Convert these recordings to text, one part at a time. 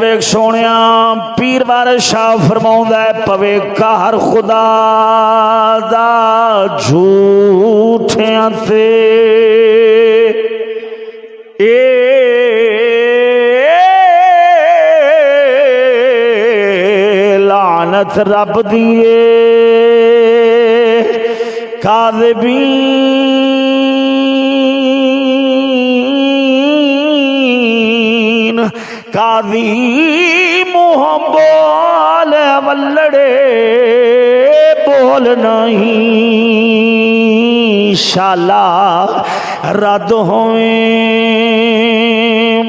Week Sonia پیر وارث شاہ فرماؤندا ہے پوے قہر خدا دا جھوٹیاں تے لعنت رب دیے کاذبین قاضی منہ بول ولڑے بول نہیں شالا رد ہوئیں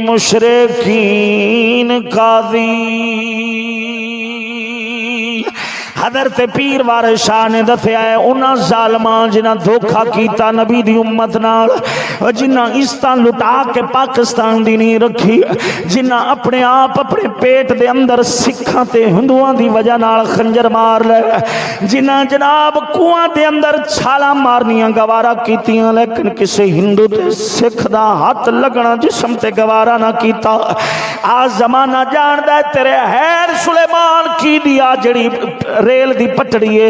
مشرکین قاضی حضرت پیر وارث شاہ نے دسیا ہے انہاں ظالمان جنہاں دھوکھا کیتا نبی دی امت نال، جنہاں عزتاں لٹا کے پاکستان دی نہیں رکھی، جنہاں اپنے آپ اپنے پیٹ دے اندر سکھاں تے ہندوؤں دی وجہ نال خنجر مار لے، جنہاں جناب کنواں دے اندر چھالاں مارنیاں گوارا کیتیاں، لیکن کسی ہندو تے سکھ دا ہاتھ لگنا جسم تے گوارا نہ کیتا۔ آج زمانہ جاندا ہے تیرے حیر سلیمان کی دیا جڑی ریل دی پٹڑی ہے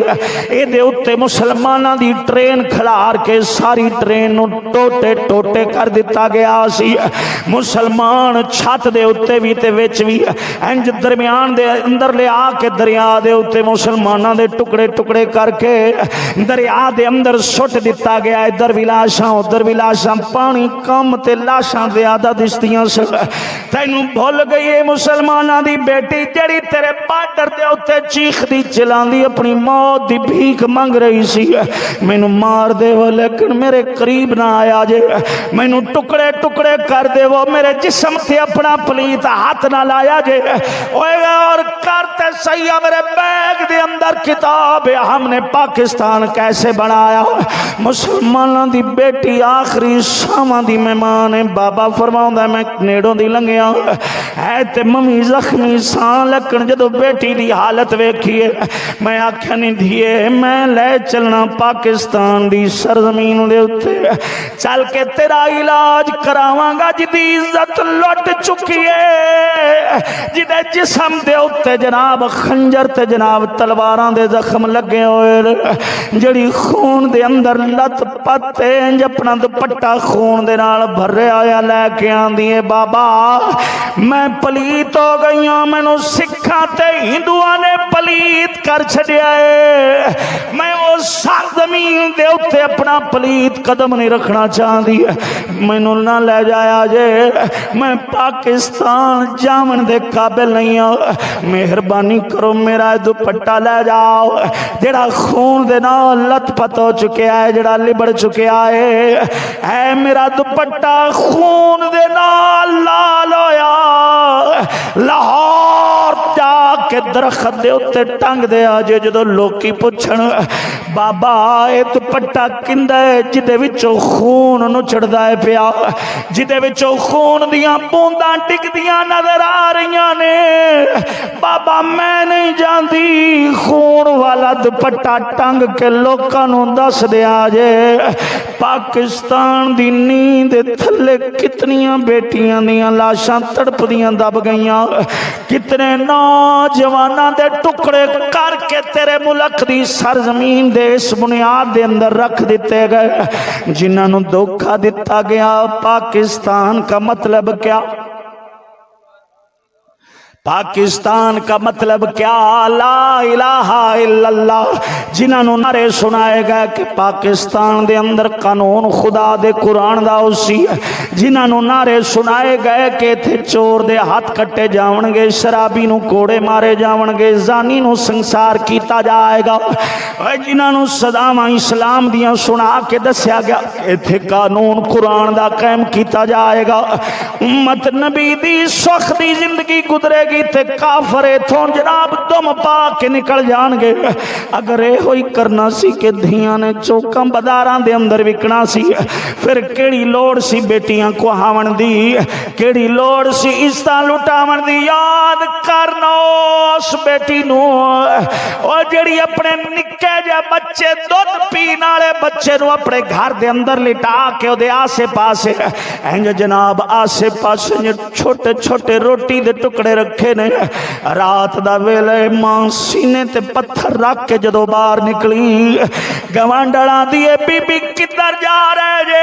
اے دے اتے مسلمانہ دی ٹرین کھلار کے ساری ٹرین نو ٹوٹے ٹوٹے کر دیتا گیا سی، مسلمان چھت دے اتے بھی تے وچ بھی انج درمیان دے اندر لے آ کے دریا دے اتے مسلمانہ دے ٹکڑے ٹکڑے کر کے دریا دے اندر سٹ دیتا گیا، ادھر بھی لاشاں ادھر بھی لاشاں، پانی کم تے لاشاں زیادہ دستیاں سے تینوں بھول گئی ہے مسلمانہ دی بیٹی جڑی تیرے بارڈر دے اتے چیخ دی چلان دی اپنی موت دی بھیک مانگ رہی سی، مینوں مار دے وہ لیکن میرے قریب نہ آیا جے، مینوں ٹکڑے ٹکڑے کر دے وہ میرے جسم تے اپنا پلیت ہاتھ نہ لایا جے، اور کرتے سیاح میرے بیگ دے اندر کتاب ہے ہم نے پاکستان کیسے بنایا۔ مسلمانوں دی بیٹی آخری شامہ دی مہمان ہے، بابا فرماؤں دا میں نیڑوں دی لنگیا ہے تے ممی زخمی سان، لیکن جدو بیٹی دی حالت ویکھیے میں آکھیا نہیں دیئے میں لے چلنا پاکستان دی سرزمین دے اتے چل کے تیرا علاج کراواں گا جدی عزت لٹ چکی ہے، جدے جسم دے اتے جناب خنجر تے جناب تلواراں دے زخم لگے ہوئے، جڑی خون دے اندر لت پتے اپنا دوپٹہ خون دے نال بھرے آیا لے کے آندی ہے، بابا میں پلیت ہو گئی ہوں، مینوں سکھاں تے ہندوؤں نے پلیت کر چھڑیا ہے، میں اس زمین دے اتے اپنا پلیت قدم نہیں رکھنا چاہتی، مینوں نہ لے جایا جے، میں پاکستان جامن دے قابل نہیں ہوں، مہربانی کرو میرا دوپٹہ لے جاؤ جڑا خون دے نال لت پت ہو چکے آئے، جڑا لبڑ چکے آئے، اے میرا دوپٹہ خون دے نال لال ہویا، لاہور جا کے درخت دے اتے ٹنگ دے آجے، جدو لوکی پوچھن بابا اے دوپٹہ کیندا ہے جدے وچوں خون نچڑ دائے پیا، جدے وچوں خون دیاں بونداں ٹک دیاں نظر آ رہیاں نے، بابا میں نہیں جاندی خون والا دوپٹہ ٹنگ کے لوکاں نوں دس دے آجے، پاکستان دی نیند تھلے کتنیاں بیٹیاں دیاں لاشاں تڑپ دیاں دب گئیاں، کتنے نوجواناں دے ٹکڑے کر کے تیرے ملک دی سرزمین دے اس بنیاد دے اندر رکھ دیتے گئے، جنہاں نوں دھوکا دیتا گیا۔ پاکستان کا مطلب کیا؟ پاکستان کا مطلب کیا؟ لا الہ الا اللہ، جنہوں نعرے سنائے گئے کہ پاکستان دے اندر قانون خدا دے قرآن دا اسی ہے، جنہوں نعرے سنائے گئے کہ تھے چور دے ہاتھ کٹے جاون گے، شرابی نو کوڑے مارے جاون گے، زانی نو سنسار کیتا جائے گا، جنہوں صدامہ اسلام دیاں سنا کے دسیا گیا کہ تھے قانون قرآن دا قائم کیتا جائے گا، امت نبی دی سختی زندگی گزرے گی تے کافر تھون جناب دم پا کے نکل جان گے، اگر اے ہوئی کرنا سی کہ دھیاں نے چوکاں بداراں دے اندر وکنا سی، پھر کیڑی لوڑ سی بیٹیاں بیٹیاں کو ہاون دی کیڑی لوڑ سی عزتاں لٹاون دی یاد کرنا اس بیٹی نو او جڑی اپنے نکے جے بچے دودھ پین والے بچے نو اپنے گھر دے اندر لٹا کے او دے آسے پاسے انج جناب آسے پاسے چھوٹے چھوٹے روٹی دے ٹکڑے رکھے نے رات دا ویلے ماں سینے تے پتھر رکھ کے جدو باہر نکلی گوانڈڑاں دیے بی بی کدھر جا رہے جے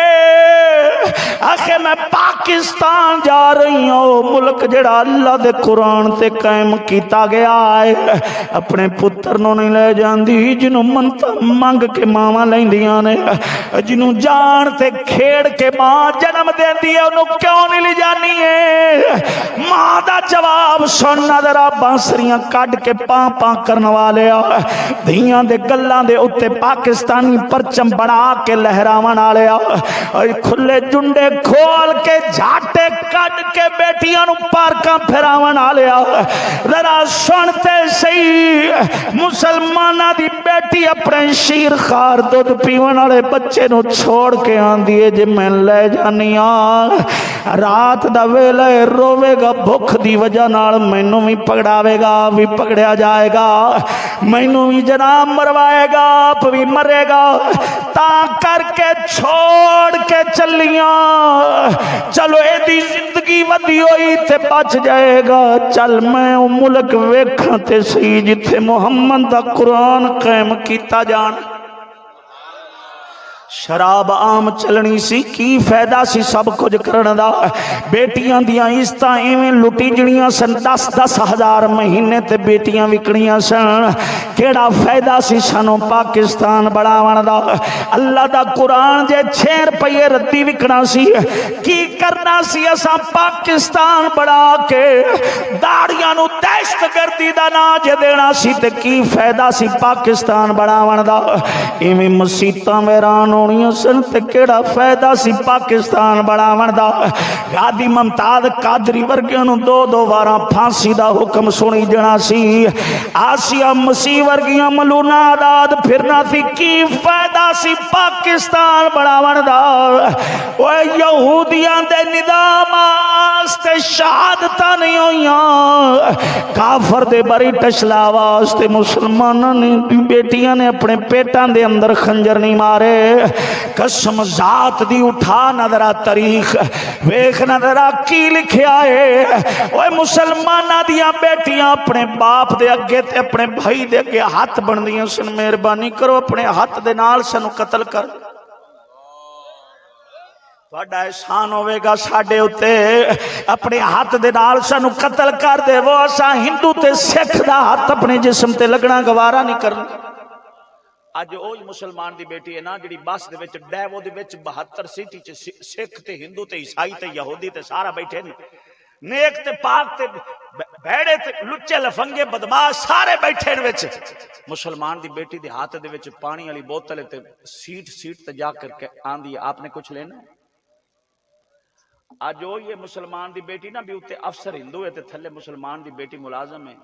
آخے میں پاکستان جا رہی ہوں ملک جڑا اللہ دے قرآن تے قائم کیتا گیا ہے اپنے پتر نو نہیں لے جاندی جنوں منتا منگ کے ماما لیندیاں نے جنوں جان تے کھیڑ کے ماں جنم دین دیئے انہوں کیوں نہیں لے جانی ہے ماں دا جواب سننا ذرا بانسریاں کٹ کے پاں پاں کرنے والے دھیاں دے گلاں دے اتے پاکستانی پرچم بنا کے لہراون والے کھلے جنڈے کھول کے جھاٹے کٹ کے بیٹیاں نو پارکاں پھراون والے ذرا سنتے صحیح مسلماناں دی بیٹی اپنے شیر خار دودھ پیون والے بچے نو چھوڑ کے آندی ہے جے میں لے جانی رات دا ویلے روے گا بھوک دی وجہ نال مینوں بھی پکڑاوے گا بھی پکڑیا جائے گا مینوں بھی جناب مروائے گا آپ بھی مرے گا تا کر کے چھوڑ کے چلیاں چلو اے دی زندگی ودی ہوئی تے بچ جائے گا چل میں ملک ویکھاں تے سی جتھے محمد دا قرآن قائم کیتا جان شراب عام چلنی سی کی فائدہ سی سب کچھ کرن دا بیٹیاں دیاں عزتاں ایویں لٹی جڑیاں سن 10-10 ہزار مہینے تے بیٹیاں وکڑیاں سن کیڑا فائدہ سی سانو پاکستان بڑھاون دا اللہ دا قرآن جے 6 روپے ردی وکنا سی کی کرنا سی اساں پاکستان بڑھا کے داڑیاں نو دہشت گردی دا نا جے دینا سی تے کی فائدہ سی پاکستان بڑھاون دا ایویں مسیتاں ویران ہونیاں سن تے کیڑا فائدہ سی پاکستان بڑھاون دا غازی ممتاز قادری ورگیاں نو 2 واراں پھانسی دا حکم سنی جنا سی آسیہ مسیح ورگیاں ملونا آزاد پھرنا سی کی فائدہ سی پاکستان بڑھاون دا اوے یہودیاں دے نظام واسطے شہادتاں نہیں ہویاں کافر دے بری ٹشلا واسطے مسلماناں نے بیٹیاں نے اپنے پیٹاں دے اندر خنجر نہیں مارے قسم ذات دی اٹھا نظرہ تاریخ ویکھ نظرہ کی لکھیا ہے اوے مسلمانہ دیاں بیٹیاں اپنے باپ دے اگے تے اپنے بھائی دے اگے ہاتھ بن دیاں سن مہربانی کرو اپنے ہاتھ دے نال سنو قتل کر تہاڈا احسان ہوے گا ساڈے اُتے اپنے ہاتھ دے نال سانو قتل کر دے وہ اساں ہندو تے سکھ دا ہاتھ اپنے جسم تے لگنا گوارا نہیں کرنا اج اوہی مسلمان دی بیٹی ہے نا جڑی بس دے وچ ڈیوو دے وچ 72 سیٹی چ سکھ تے ہندو تے عیسائی تے یہودی تے سارا بیٹھے نے نیک تے پاک تے بھیڑے تے لچے لفنگے بدماش سارے بیٹھے نے وچ مسلمان دی بیٹی دے ہاتھ دے وچ پانی والی بوتل تے سیٹ تے جا کر کے آندی آپ نے کچھ لینا آج وہ یہ مسلمان دی بیٹی نا بھی اتے افسر ہندو ہے تے تھلے مسلمان دی بیٹی ملازم ہے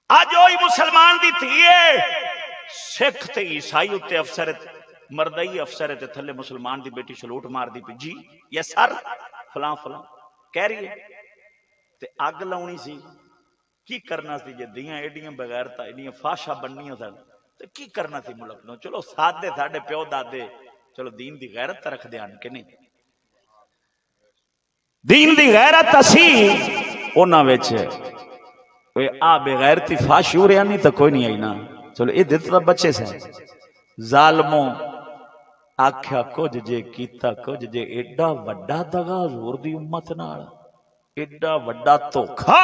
آج وہی مسلمان دی تھیے سکھ تے عیسائی اتے افسر مردئی افسر ہے تے تھلے مسلمان دی بیٹی سلوٹ مار دی پی جی یہ سر فلاں فلاں کہہ رہی ہے تے آگ لاؤنی سی کی کرنا سی جے دیاں ایڈیاں بغیرتا ایڈیاں فاشا بننیاں تھا تے کی کرنا سی ملک نو چلو سادے ساڈے پیو دادے چلو دین دی غیرت رکھ دیان کہ نہیں دین دی غیرت اسی اونا ویچ آ بے غیرتی فاشور یا نہیں تو کوئی نہیں آئی نا چلو یہ دیتا بچے سے ظالموں آکھیا کچھ جے کیتا کچھ جے ایڈا وڈا دغا حضور دی امت نال ایڈا وڈا دھوکھا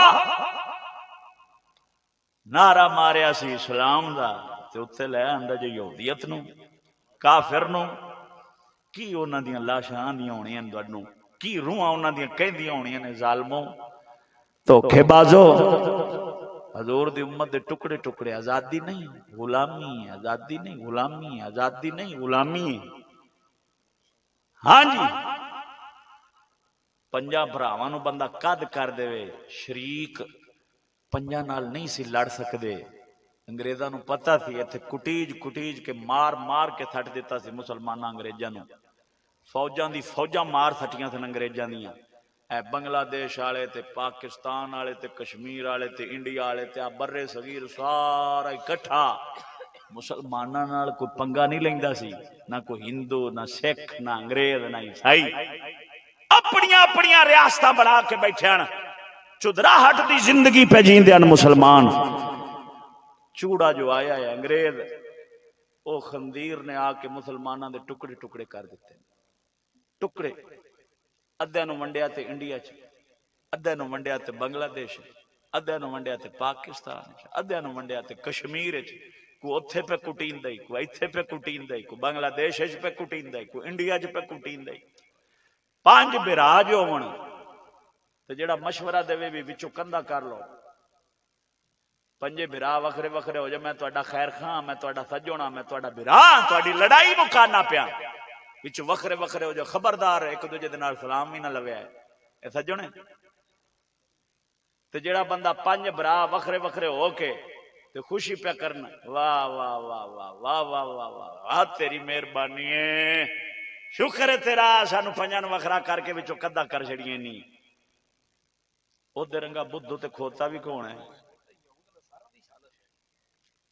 نعرہ ماریا سی اسلام دا تے اوتے لے آندا جو یہودیت نو کافر نو کی انہاں دیاں لاشاں آندیاں ہونیاں تانوں کی روحاں انہاں دیاں کہندیاں ہونیاں نے ظالموں دھوکھے بازو حضور دی امت دے ٹکڑے ٹکڑے آزادی نہیں غلامی ہے آزادی نہیں غلامی ہے آزادی نہیں غلامی ہے ہاں جی پنجا بھراواں نو بندہ قد کر دے شریک پنجا نال نہیں سی لڑ سکدے انگریزاں نو پتہ سی ایتھے کٹیج کے مار کے تھٹ دیتا سی مسلماناں انگریزاں نو فوجاں دی فوجاں مار سٹیاں سن انگریزاں دیاں، اے بنگلہ دیش والے تے پاکستان والے تے کشمیر والے تے انڈیا والے تے برے صغیر سارا اکٹھا مسلماناں نال کوئی پنگا نہیں لیندا سی، نہ کوئی ہندو نہ سکھ نہ انگریز نہ عیسائی، اپنیاں اپنیاں ریاستاں بنا کے بیٹھے ہیں، چدراہٹ دی زندگی پہ جیندے ہیں مسلمان۔ چوڑا جو آیا ہے انگریز، او خندیر نے آ کے مسلماناں دے ٹکڑے ٹکڑے کر دیتے، ٹکڑے ادھے نو ونڈیا تے انڈیا چ، ادھے نو ونڈیا تے بنگلہ دیش، ادھے نو ونڈیا تے پاکستان، ادھے نو ونڈیا تے کشمیر چ، کو اوتھے پہ کٹیندا ہی، کو ایتھے پہ کٹیندا ہی، کو بنگلہ دیش وچ پہ کٹیندا ہی، کو انڈیا چ پہ کٹیندا ہی۔ پانچ بھرا جو ہون تے جڑا مشورہ دے بھی وچوں کندا کر لو، پنجے بھرا وکھرے وکھرے ہو جائے، میں تہاڈا خیر خاں، میں تہاڈا سجونا، میں تہاڈا بھرا، تہاڈی لڑائی مکانا پیا، وچ وکھرے وکھرے ہو جائے، خبردار ایک دوجے دے نال سلام بھی نہ لویا ہے، اے سجونے۔ تے جڑا بندہ پنج بھرا وکھرے وکھرے ہو کے تے خوشی پہ کرنا، واہ واہ واہ واہ واہ واہ واہ واہ واہ تیری مہربانی ہے، شکر ہے تیرا، سانو پنجاں نوں وکھرا کر کے وچوں کدا کر چھڑیے نہیں۔ او دے رنگا بدھو تے کھوتا بھی کون ہے؟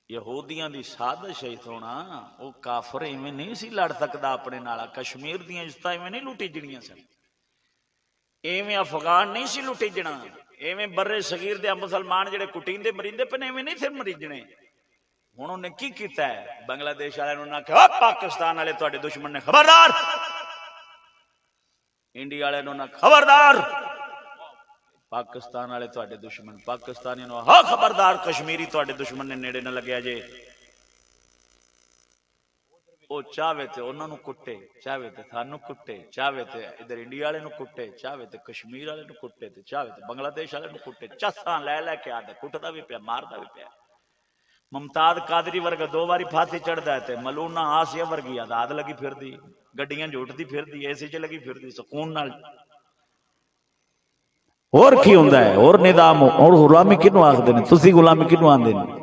یہودیاں دی سازش ہے سونا، او کافر ایویں نہیں سی لڑ سکدا اپنے نال، کشمیر دیاں عزتاں ایویں نہیں لٹی جڑیاں سن، ایویں افغان نہیں سی لٹی جنا، ایویں برے صغیر دے مسلمان جڑے کٹیندے مریندے پنے ایویں نہیں تھے مریجنے۔ ہن انہیں کی کیتا ہے؟ بنگلہ دیش والے نوں نہ کہ او پاکستان والے تواڈے دشمن نے، خبردار، انڈیا والے نوں نہ خبردار پاکستان والے تواڈے دشمن، پاکستانی نو ہاں خبردار کشمیری تواڈے دشمن نے نیڑے نہ لگیا جے۔ او چاہے تے انہاں نو کٹے، چاہے تے سانو کٹے، چاہے تے ادھر انڈیا والے نو کٹے، چاہے تے کشمیر والے نو کٹے، تے چاہے تے بنگلہ دیش والے نو کٹے، چساں لے لے کے آدے کٹدا بھی پیا، ماردا بھی پیا۔ ممتاز قادری ورگا 2 باری پھانسی چڑھدا ہے تے ملونہ آسیہ ورگی آزاد لگی پھردی، گڈیاں جھوٹدی پھردی، اے سی چ لگی پھردی سکون نال۔ اور کی ہوندا ہے؟ اور نظام اور غلامی کینوں آکھدے نے؟ تسی غلامی کینوں آندے نے؟